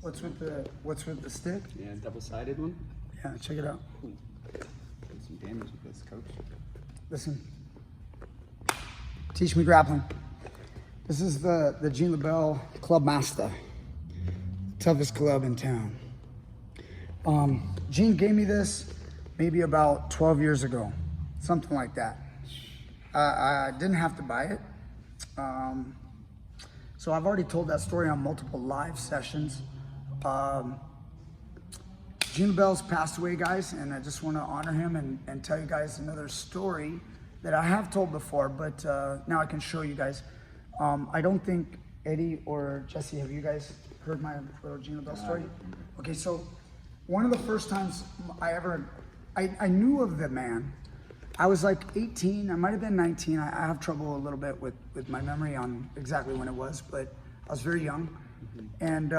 What's with the stick? Yeah, double-sided one. Yeah, check it out. Ooh. Did some damage with this, coach. Listen. Teach me grappling. This is the Lebell Club Master. Toughest club in town. Gene gave me this maybe about 12 years ago. Something like that. I didn't have to buy it. So I've already told that story on multiple live sessions. Gene Lebell's passed away, guys, and I just want to honor him and tell you guys another story that I have told before, but now I can show you guys. I don't think Eddie or Jesse, have you guys heard my little Gene Lebell story? Okay, so one of the first times I knew of the man, I was like 18, I might have been 19. I have trouble a little bit with my memory on exactly when it was, but I was very young. And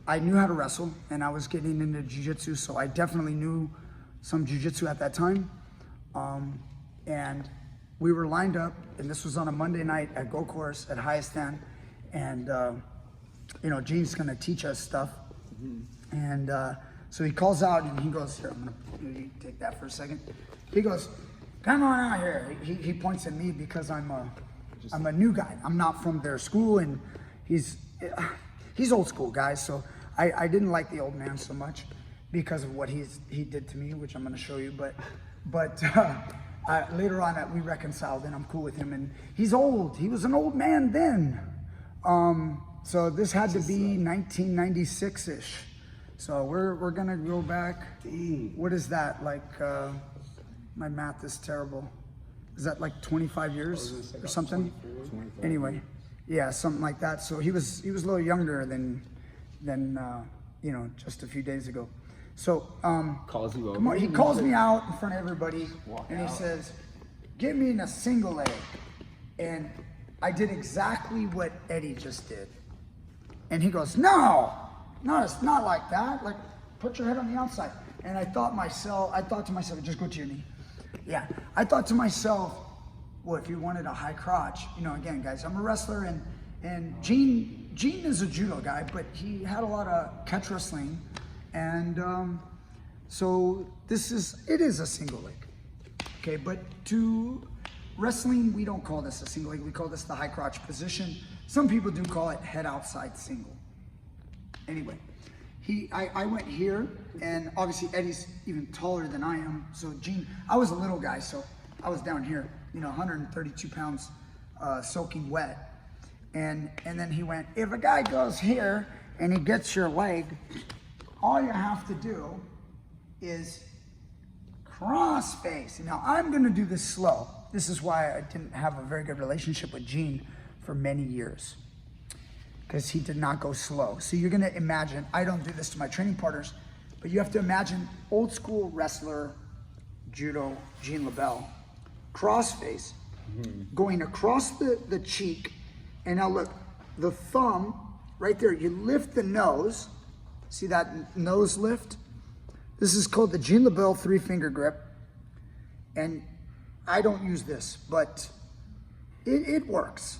I knew how to wrestle, and I was getting into jiu-jitsu, so I definitely knew some jiu-jitsu at that time. And we were lined up, and this was on a Monday night at Go Course at Highstand, and you know, Gene's gonna teach us stuff. And so he calls out and he goes, here, I'm gonna take that for a second. He goes, come on out here. He points at me because I'm a new guy. I'm not from their school, and he's old school, guys. So I didn't like the old man so much because of what he did to me, which I'm gonna show you. But later on we reconciled, and I'm cool with him. And he's old. He was an old man then. So this had to be 1996-ish. So we're gonna go back. What is that, like? My math is terrible. Is that like 25 years or something? 24. Anyway, yeah, something like that. So he was a little younger than you know, just a few days ago. So calls you over. He calls me out in front of everybody, and he says, "Get me in a single leg." And I did exactly what Eddie just did. And he goes, "No, it's not like that. Like, put your head on the outside." And I thought to myself, just go to your knee. Yeah, I thought to myself, well, if you wanted a high crotch, you know, again, guys, I'm a wrestler, and Gene is a judo guy, but he had a lot of catch wrestling, and so it is a single leg, okay? But to wrestling, we don't call this a single leg. We call this the high crotch position. Some people do call it head outside single. Anyway. I went here, and obviously Eddie's even taller than I am. So Gene, I was a little guy, so I was down here, you know, 132 pounds, soaking wet. And then he went, if a guy goes here and he gets your leg, all you have to do is cross face. Now I'm gonna do this slow. This is why I didn't have a very good relationship with Gene for many years, because he did not go slow. So you're gonna imagine, I don't do this to my training partners, but you have to imagine old school wrestler, judo, Gene Lebell, crossface, going across the cheek, and now look, the thumb, right there, you lift the nose, see that nose lift? This is called the Gene Lebell 3-finger grip, and I don't use this, but it works.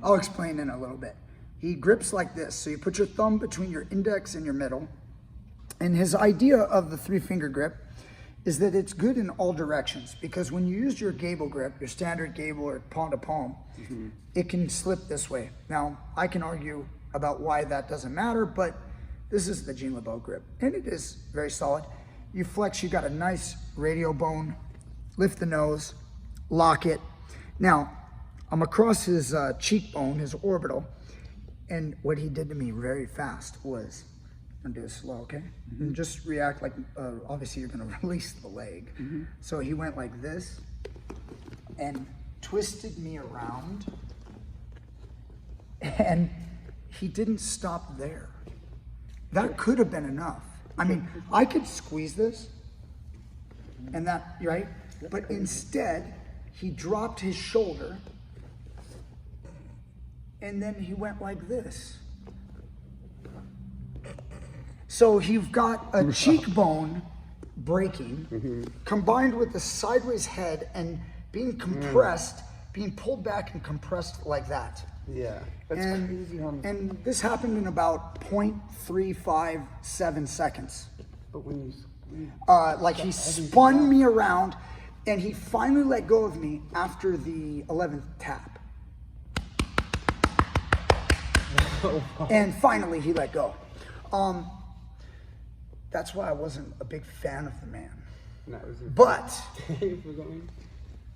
I'll explain in a little bit. He grips like this. So you put your thumb between your index and your middle. And his idea of the 3-finger grip is that it's good in all directions, because when you use your gable grip, your standard gable or palm to palm, it can slip this way. Now, I can argue about why that doesn't matter, but this is the Gene Lebell grip, and it is very solid. You flex, you got a nice radial bone, lift the nose, lock it. Now, I'm across his cheekbone, his orbital, and what he did to me very fast was, I'm gonna do it slow, okay? And just react like, obviously you're gonna release the leg. So he went like this and twisted me around, and he didn't stop there. That could have been enough. I mean, I could squeeze this, and that, right? But instead, he dropped his shoulder, and then he went like this. So you've got a cheekbone breaking, combined with the sideways head and being compressed, being pulled back and compressed like that. Yeah. That's crazy. And this happened in about 0.357 seconds. But when you Like he spun me around, and he finally let go of me after the 11th tap. And finally he let go. That's why I wasn't a big fan of the man. But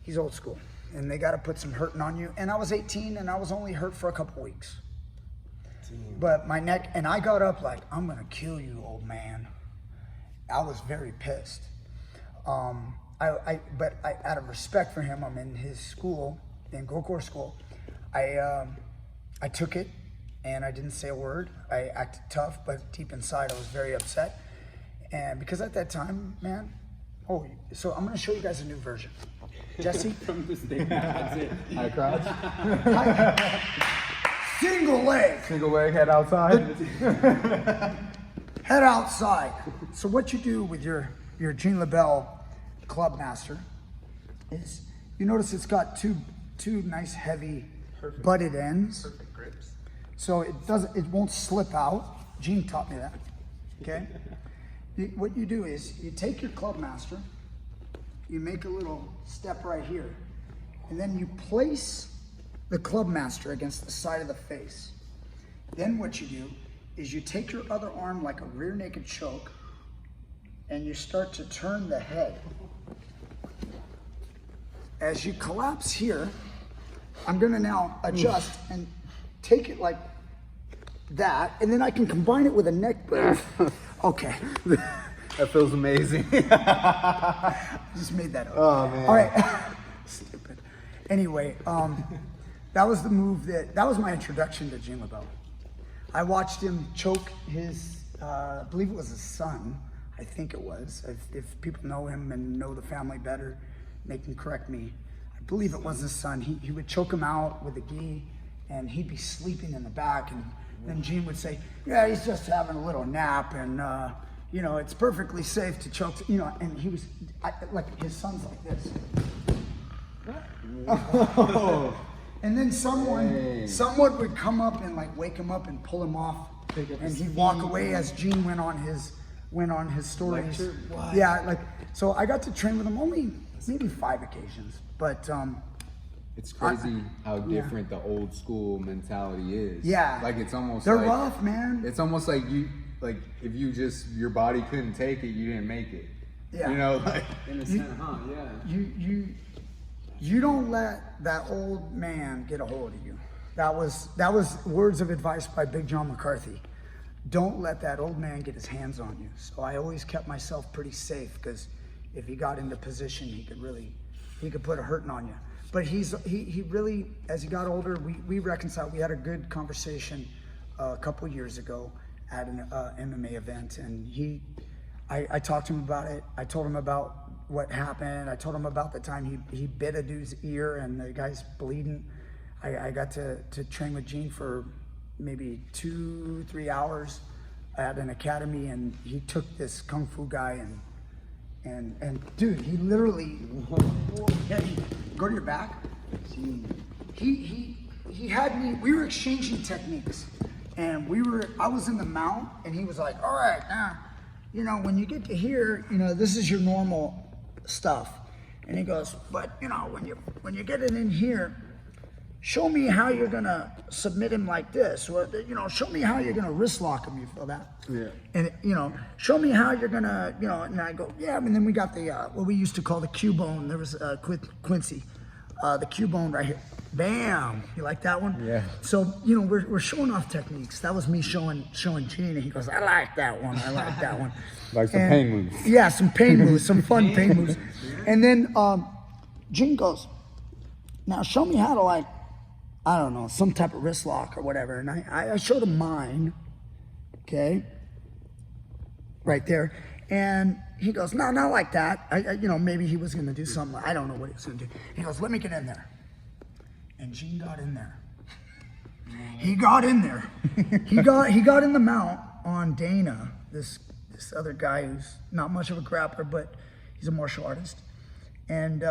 he's old school, and they got to put some hurting on you. And I was 18, and I was only hurt for a couple weeks. But my neck, and I got up like, I'm gonna kill you, old man. I was very pissed. But out of respect for him, I'm in his school, in Gokor school. I took it, and I didn't say a word. I acted tough, but deep inside I was very upset. And because at that time, man, so I'm gonna show you guys a new version. Jesse? From this day, that's it. high crouch, Single leg. single leg, head outside. Head outside. So what you do with your Jean Lebell Club Master is, you notice it's got two nice heavy butted ends. Perfect grips. So it won't slip out. Jean taught me that. Okay? What you do is you take your Club Master, you make a little step right here, and then you place the Club Master against the side of the face. Then what you do is you take your other arm like a rear naked choke, and you start to turn the head. As you collapse here, I'm gonna now adjust and take it like that, and then I can combine it with a neck break. Okay. That feels amazing. I just made that up. Oh man. All right. Stupid. Anyway, that was the move that was my introduction to Jean Lebell. I watched him choke his, I believe it was his son. I think it was. If people know him and know the family better, they can correct me. I believe it was his son. He would choke him out with a gi, and he'd be sleeping in the back, and then Jean would say, yeah, he's just having a little nap, and it's perfectly safe to choke, and he was, like, his son's like this. Oh. And then someone would come up and like wake him up and pull him off, and he'd walk away as Jean went on his stories. Yeah, so I got to train with him only maybe 5 occasions, but it's crazy how different the old school mentality is. Yeah, like it's almost they're like, rough, man. It's almost like if you just your body couldn't take it, you didn't make it. Yeah, In a sense, yeah. You don't let that old man get a hold of you. That was words of advice by Big John McCarthy. Don't let that old man get his hands on you. So I always kept myself pretty safe, because if he got into position, he could put a hurting on you. But he really, as he got older, we reconciled. We had a good conversation a couple years ago at an MMA event, and I talked to him about it. I told him about what happened. I told him about the time he bit a dude's ear and the guy's bleeding. I got to train with Jean for maybe 2-3 hours at an academy, and he took this kung fu guy and dude, he literally go to your back. He had me. We were exchanging techniques, and I was in the mount, and he was like, all right, now, when you get to here, this is your normal stuff. And he goes, but when you get it in here, show me how you're gonna submit him like this, or show me how you're gonna wrist lock him. You feel that? Yeah. And show me how you're gonna, and I go, yeah. And then we got the what we used to call the Q bone. There was Quincy, the Q bone right here. Bam! You like that one? Yeah. So we're showing off techniques. That was me showing Gene, and he goes, I like that one. I like that one. Like some pain moves. Yeah, some pain moves, some fun pain moves. And then Gene goes, now show me how to, like, I don't know, some type of wrist lock or whatever. And I showed him mine, okay, right there. And he goes, no, not like that. Maybe he was gonna do something. I don't know what he was gonna do. He goes, let me get in there. And Gene got in there. He got in there. He got in the mount on Dana, this other guy who's not much of a grappler, but he's a martial artist. And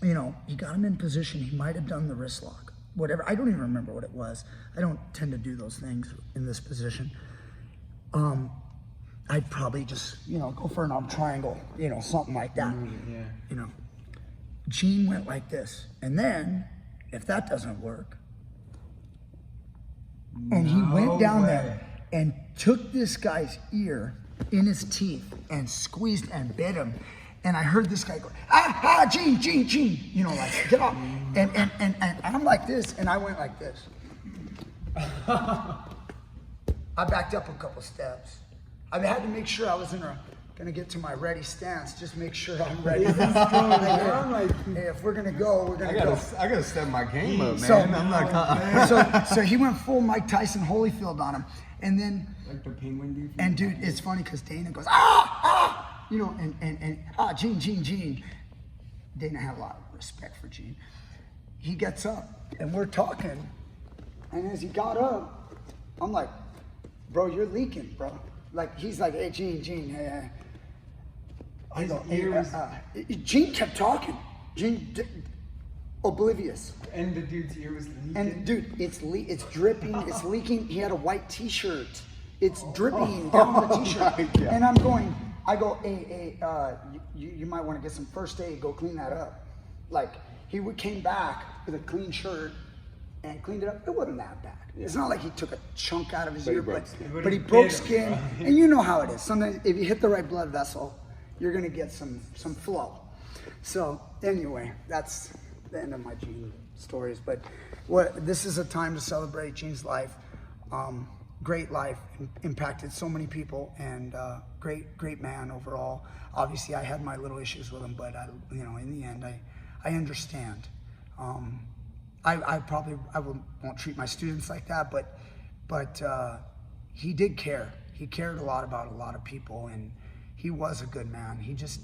he got him in position. He might have done the wrist lock. whatever. I don't even remember what it was. I don't tend to do those things in this position. I'd probably just, go for an arm triangle, something like that. Yeah. Gene went like this. And then, if that doesn't work, and he went down there and took this guy's ear in his teeth and squeezed and bit him. And I heard this guy go, Gene, like, get off. And I'm like this, and I went like this. I backed up a couple steps. I had to make sure I was gonna get to my ready stance. Just make sure I'm ready. I'm like, hey, if we're gonna go, we're gonna go. I gotta step my game up, man. So, I'm not. So he went full Mike Tyson Holyfield on him, and then Like the penguin dude. and dude, it's funny because Dana goes Gene. Dana had a lot of respect for Gene. He gets up, and we're talking, and as he got up, I'm like, bro, you're leaking, bro. Like, he's like, hey, Gene, hey. I go, Gene kept talking. Gene, oblivious. And the dude's ear was leaking. And dude, it's dripping, it's leaking. He had a white t-shirt. It's dripping down the t-shirt. Yeah. And I go, hey, you might want to get some first aid, go clean that up. Like, he came back with a clean shirt and cleaned it up. It wasn't that bad. It's not like he took a chunk out of his ear, but he broke skin. And you know how it is. Sometimes if you hit the right blood vessel, you're gonna get some flow. So anyway, that's the end of my Gene stories. But this is a time to celebrate Gene's life. Great life, impacted so many people, and great man overall. Obviously, I had my little issues with him, but in the end, I understand. I won't treat my students like that, but he did care. He cared a lot about a lot of people, and he was a good man. He just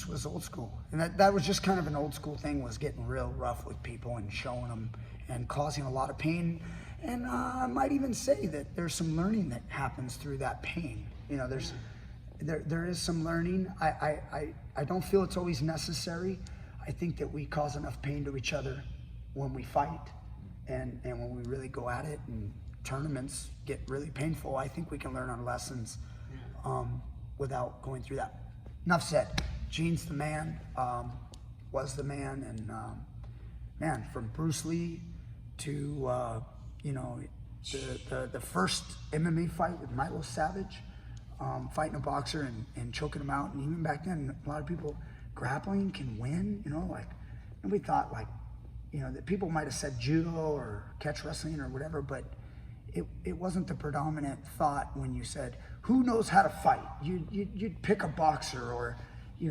was old school, and that was just kind of an old school thing, was getting real rough with people and showing them and causing a lot of pain. And I might even say that there's some learning that happens through that pain. There is some learning. I don't feel it's always necessary. I think that we cause enough pain to each other when we fight, and when we really go at it, and tournaments get really painful. I think we can learn our lessons without going through that. Enough said. Gene's the man, was the man, and man, from Bruce Lee to the first MMA fight with Milo Savage, fighting a boxer and choking him out. And even back then, a lot of people, grappling can win, nobody thought that people might have said judo or catch wrestling or whatever, but it wasn't the predominant thought when you said, who knows how to fight? You'd pick a boxer or,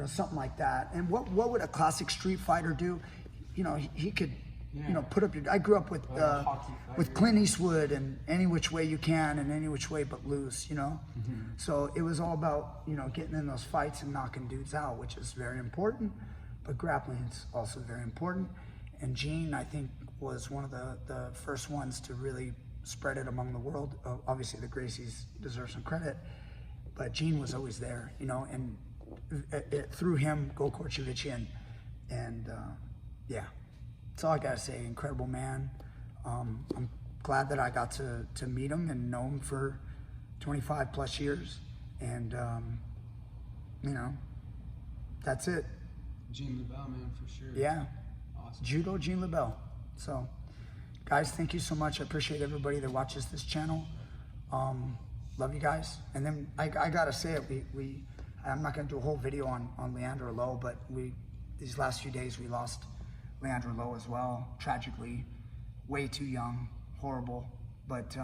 something like that. And what would a classic street fighter do? He could, put up I grew up with Clint Eastwood and Any Which Way You Can and Any Which Way But Loose, Mm-hmm. So it was all about, getting in those fights and knocking dudes out, which is very important, but grappling is also very important. And Gene, I think, was one of the first ones to really spread it among the world. Obviously, the Gracies deserve some credit, but Gene was always there, and through him, Go Korchevich, and yeah, that's all I gotta say. Incredible man. I'm glad that I got to meet him and know him for 25 plus years, and that's it. Gene Lebell, man, for sure. Yeah. Awesome. Judo, Gene Lebell. So, guys, thank you so much. I appreciate everybody that watches this channel. Love you guys. And then I gotta say it. I'm not gonna do a whole video on Leandro Lowe, but these last few days we lost Leandro Lowe as well, tragically, way too young, horrible. But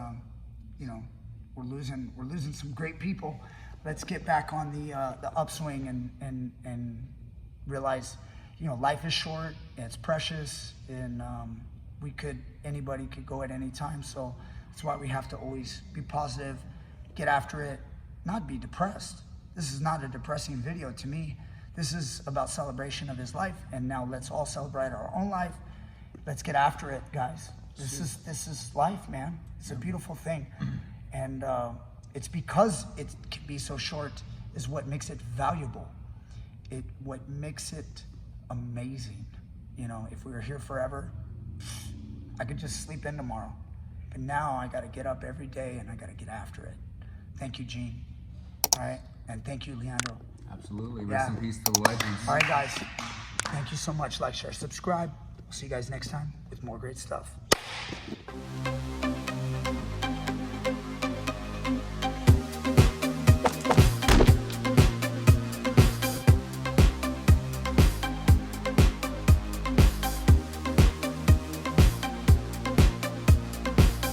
we're losing some great people. Let's get back on the upswing and realize, life is short, it's precious, and anybody could go at any time. So that's why we have to always be positive, get after it, not be depressed. This is not a depressing video to me. This is about celebration of his life, and now let's all celebrate our own life. Let's get after it, guys. This is life, man. It's a beautiful thing, and it's because it can be so short is what makes it valuable. What makes it amazing. If we were here forever, I could just sleep in tomorrow. But now I got to get up every day and I got to get after it. Thank you, Gene. All right. And thank you, Leandro. Absolutely. Yeah. Rest in peace to the legends. All right, guys. Thank you so much. Like, share, subscribe. We'll see you guys next time with more great stuff.